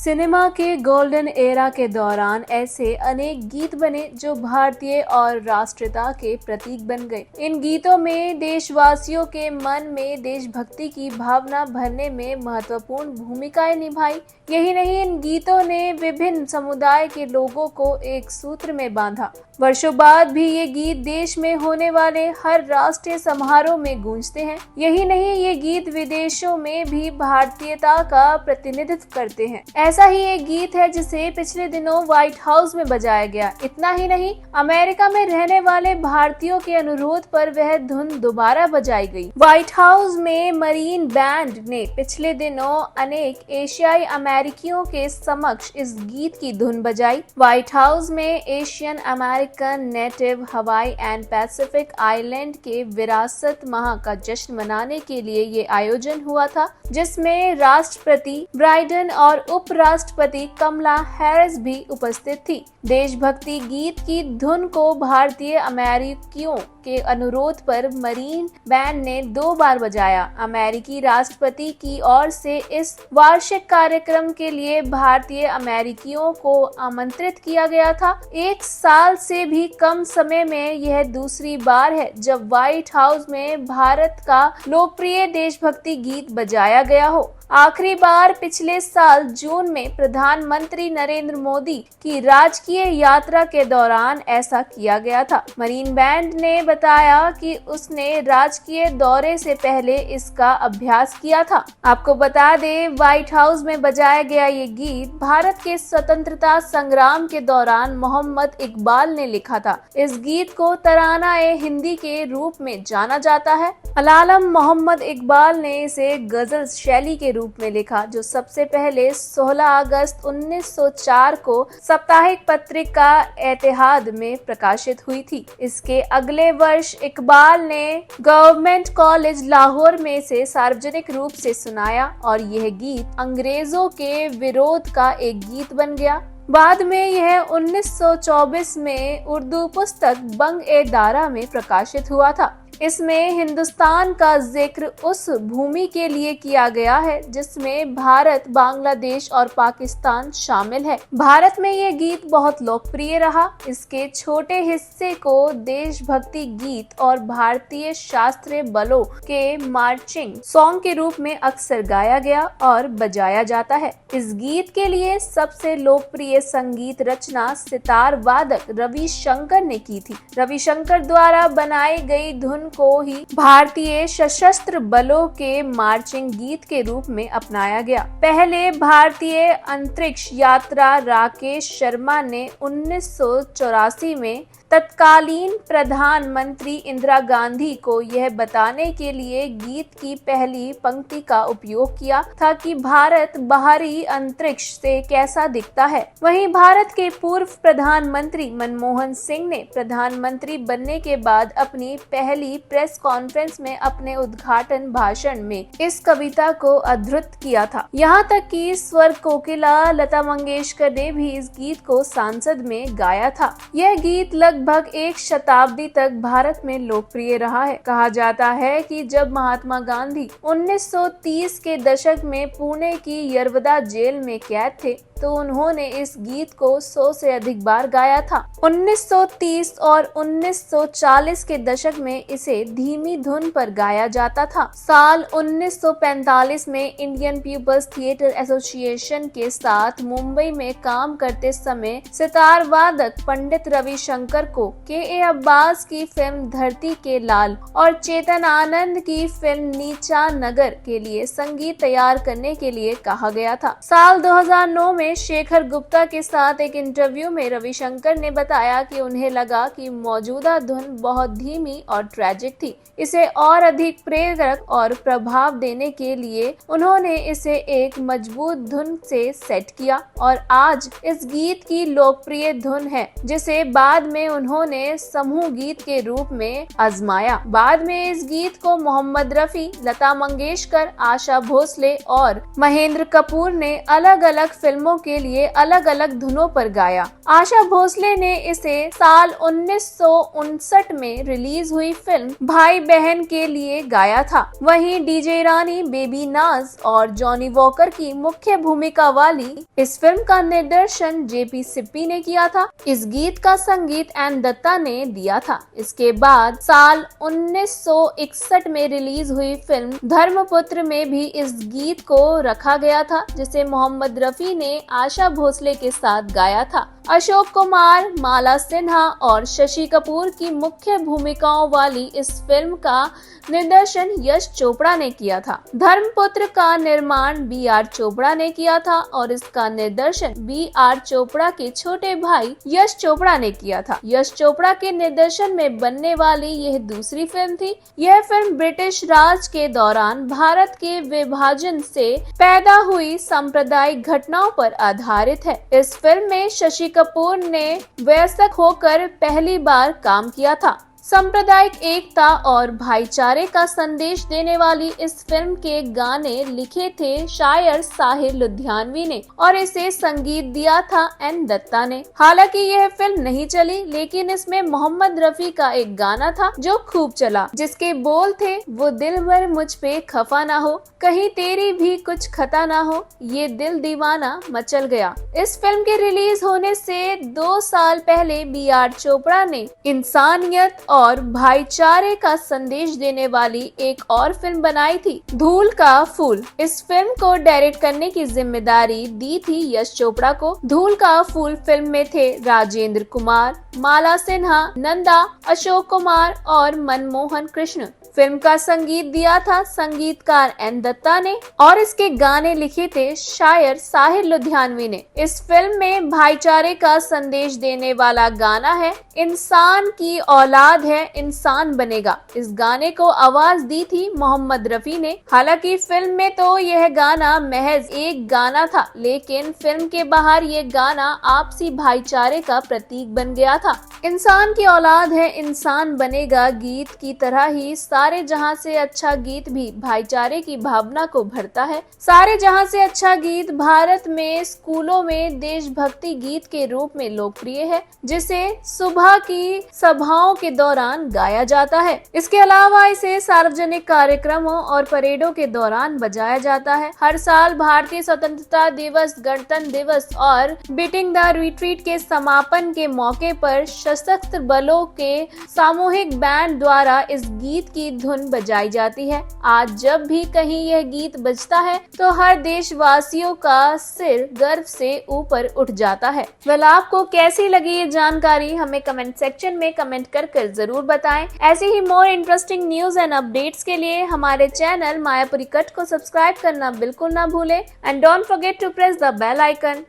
Cinema के golden era के दौरान ऐसे अनेक गीत बने जो भारतीय और राष्ट्रीयता के प्रतीक बन गए। इन गीतों में देशवासियों के मन में देशभक्ति की भावना भरने में महत्वपूर्ण भूमिकाएं निभाई। यही नहीं, इन गीतों ने विभिन्न समुदाय के लोगों को एक सूत्र में बांधा। वर्षों बाद भी ये गीत देश में होने वाले हर राष्ट्रीय समारोह में गूंजते हैं। यही नहीं, ये गीत विदेशों में भी भारतीयता का प्रतिनिधित्व करते हैं। ऐसा ही एक गीत है जिसे पिछले दिनों व्हाइट हाउस में बजाया गया। इतना ही नहीं, अमेरिका में रहने वाले भारतीयों के अनुरोध पर वह धुन दोबारा बजाई गई। व्हाइट हाउस में मरीन बैंड ने पिछले दिनों अनेक एशियाई अमेरिकियों के समक्ष इस गीत की धुन बजाई। व्हाइट हाउस में एशियन अमेरिकन, नेटिव, हवाई एंड पैसिफिक आइलैंड के विरासत माह का जश्न मनाने के लिए ये आयोजन हुआ था, जिसमें राष्ट्रपति बाइडेन और उपराष्ट्रपति कमला हैरिस भी उपस्थित थी। देशभक्ति गीत की धुन को भारतीय अमेरिकियों के अनुरोध पर मरीन बैंड ने 2 बार बजाया। अमेरिकी राष्ट्रपति की ओर से इस वार्षिक कार्यक्रम के लिए भारतीय अमेरिकियों को आमंत्रित किया गया था। 1 साल से भी कम समय में यह दूसरी बार है जब व्हाइट हाउस में भारत का लोकप्रिय देशभक्ति गीत बजाया गया हो। आखिरी बार पिछले साल जून में प्रधानमंत्री नरेंद्र मोदी की राजकीय यात्रा के दौरान ऐसा किया गया था। मरीन बैंड ने बताया कि उसने राजकीय दौरे से पहले इसका अभ्यास किया था। आपको बता दें, व्हाइट हाउस में बजाया गया ये गीत भारत के स्वतंत्रता संग्राम के दौरान मोहम्मद इकबाल ने लिखा था। इस गीत को तराना-ए-हिंदी के रूप में जाना जाता है। अलालम मोहम्मद इकबाल ने इसे गजल शैली के रूप में लिखा, जो सबसे पहले 16 अगस्त 1904 को साप्ताहिक पत्रिका एतिहाद में प्रकाशित हुई थी। इसके अगले वर्ष इकबाल ने गवर्नमेंट कॉलेज लाहौर में से सार्वजनिक रूप से सुनाया और यह गीत अंग्रेजों के विरोध का एक गीत बन गया। बाद में यह 1924 में उर्दू पुस्तक बंग-ए-दारा में प्रकाशित हुआ था। इसमें हिंदुस्तान का जिक्र उस भूमि के लिए किया गया है जिसमें भारत, बांग्लादेश और पाकिस्तान शामिल है। भारत में ये गीत बहुत लोकप्रिय रहा। इसके छोटे हिस्से को देशभक्ति गीत और भारतीय शास्त्रीय बलों के मार्चिंग सॉन्ग के रूप में अक्सर गाया गया और बजाया जाता है। इस गीत के लिए सबसे लोकप्रिय संगीत रचना सितार वादक रविशंकर ने की थी। रविशंकर द्वारा बनाई गई धुन को ही भारतीय सशस्त्र बलों के मार्चिंग गीत के रूप में अपनाया गया। पहले भारतीय अंतरिक्ष यात्रा राकेश शर्मा ने 1984 में तत्कालीन प्रधानमंत्री इंदिरा गांधी को यह बताने के लिए गीत की पहली पंक्ति का उपयोग किया था कि भारत बाहरी अंतरिक्ष से कैसा दिखता है। वहीं भारत के पूर्व प्रधानमंत्री मनमोहन सिंह ने प्रधानमंत्री बनने के बाद अपनी पहली प्रेस कॉन्फ्रेंस में अपने उद्घाटन भाषण में इस कविता को अद्धृत किया था। यहाँ तक कि स्वर कोकिला लता मंगेशकर ने भी इस गीत को संसद में गाया था। यह गीत लगभग 1 शताब्दी तक भारत में लोकप्रिय रहा है। कहा जाता है कि जब महात्मा गांधी 1930 के दशक में पुणे की यरवदा जेल में कैद थे तो उन्होंने इस गीत को 100 से अधिक बार गाया था। 1930 और 1940 के दशक में इसे धीमी धुन पर गाया जाता था। साल 1945 में इंडियन पीपल्स थिएटर एसोसिएशन के साथ मुंबई में काम करते समय सितार वादक पंडित रविशंकर को के अब्बास की फिल्म धरती के लाल और चेतन आनंद की फिल्म नीचा नगर के लिए संगीत तैयार करने के लिए कहा गया था। साल 2009 में शेखर गुप्ता के साथ एक इंटरव्यू में रविशंकर ने बताया कि उन्हें लगा कि मौजूदा धुन बहुत धीमी और ट्रैजिक थी। इसे और अधिक प्रेरक और प्रभाव देने के लिए उन्होंने इसे एक मजबूत धुन से सेट किया और आज इस गीत की लोकप्रिय धुन है, जिसे बाद में उन्होंने समूह गीत के रूप में आजमाया। बाद में इस गीत को मोहम्मद रफी, लता मंगेशकर, आशा भोसले और महेंद्र कपूर ने अलग अलग फिल्मों फिल्मों के लिए अलग अलग धुनों पर गाया। आशा भोसले ने इसे साल 1959 में रिलीज हुई फिल्म भाई बहन के लिए गाया था। वहीं डीजे रानी, बेबी नाज और जॉनी वॉकर की मुख्य भूमिका वाली इस फिल्म का निर्देशन जेपी सिप्पी ने किया था। इस गीत का संगीत एन दत्ता ने दिया था। इसके बाद साल 1961 में रिलीज हुई फिल्म धर्मपुत्र में भी इस गीत को रखा गया था, जिसे मोहम्मद रफी ने आशा भोसले के साथ गाया था। अशोक कुमार, माला सिन्हा और शशि कपूर की मुख्य भूमिकाओं वाली इस फिल्म का निर्देशन यश चोपड़ा ने किया था। धर्मपुत्र का निर्माण बी.आर. चोपड़ा ने किया था और इसका निर्देशन बी.आर. चोपड़ा के छोटे भाई यश चोपड़ा ने किया था। यश चोपड़ा के निर्देशन में बनने वाली यह दूसरी फिल्म थी। यह फिल्म ब्रिटिश राज के दौरान भारत के विभाजन से पैदा हुई सांप्रदायिक घटनाओं पर आधारित है। इस फिल्म में शशि कपूर ने वयस्क होकर पहली बार काम किया था। सांप्रदायिक एकता और भाईचारे का संदेश देने वाली इस फिल्म के गाने लिखे थे शायर साहिर लुधियानवी ने और इसे संगीत दिया था एन दत्ता ने। हालांकि यह फिल्म नहीं चली, लेकिन इसमें मोहम्मद रफी का एक गाना था जो खूब चला, जिसके बोल थे, वो दिल भर मुझ पे खफा ना हो, कहीं तेरी भी कुछ खता ना हो, ये दिल दीवाना मचल गया। इस फिल्म के रिलीज होने से 2 साल पहले बी.आर. चोपड़ा ने इंसानियत और भाईचारे का संदेश देने वाली एक और फिल्म बनाई थी, धूल का फूल। इस फिल्म को डायरेक्ट करने की जिम्मेदारी दी थी यश चोपड़ा को। धूल का फूल फिल्म में थे राजेंद्र कुमार, माला सिन्हा, नंदा, अशोक कुमार और मनमोहन कृष्ण। फिल्म का संगीत दिया था संगीतकार एन दत्ता ने और इसके गाने लिखे थे शायर साहिर लुधियानवी ने। इस फिल्म में भाईचारे का संदेश देने वाला गाना है, इंसान की औलाद है इंसान बनेगा। इस गाने को आवाज दी थी मोहम्मद रफी ने। हालांकि फिल्म में तो यह गाना महज एक गाना था, लेकिन फिल्म के बाहर ये गाना आपसी भाईचारे का प्रतीक बन गया था। इंसान की औलाद है इंसान बनेगा गीत की तरह ही सारे जहां से अच्छा गीत भी भाईचारे की भावना को भरता है। सारे जहां से अच्छा गीत भारत में स्कूलों में देशभक्ति गीत के रूप में लोकप्रिय है, जिसे सुबह की सभाओं के दौरान गाया जाता है। इसके अलावा इसे सार्वजनिक कार्यक्रमों और परेडों के दौरान बजाया जाता है। हर साल भारतीय स्वतंत्रता दिवस, गणतंत्र दिवस और बीटिंग द रिट्रीट के समापन के मौके पर सशस्त्र बलों के सामूहिक बैंड द्वारा इस गीत की धुन बजाई जाती है। आज जब भी कहीं यह गीत बजता है तो हर देशवासियों का सिर गर्व से ऊपर उठ जाता है। वेल, आपको कैसी लगी ये जानकारी हमें कमेंट सेक्शन में कमेंट कर जरूर बताएं। ऐसे ही more interesting news and updates के लिए हमारे चैनल मायापुरी कट को सब्सक्राइब करना बिल्कुल ना भूलें and don't forget to press the bell icon.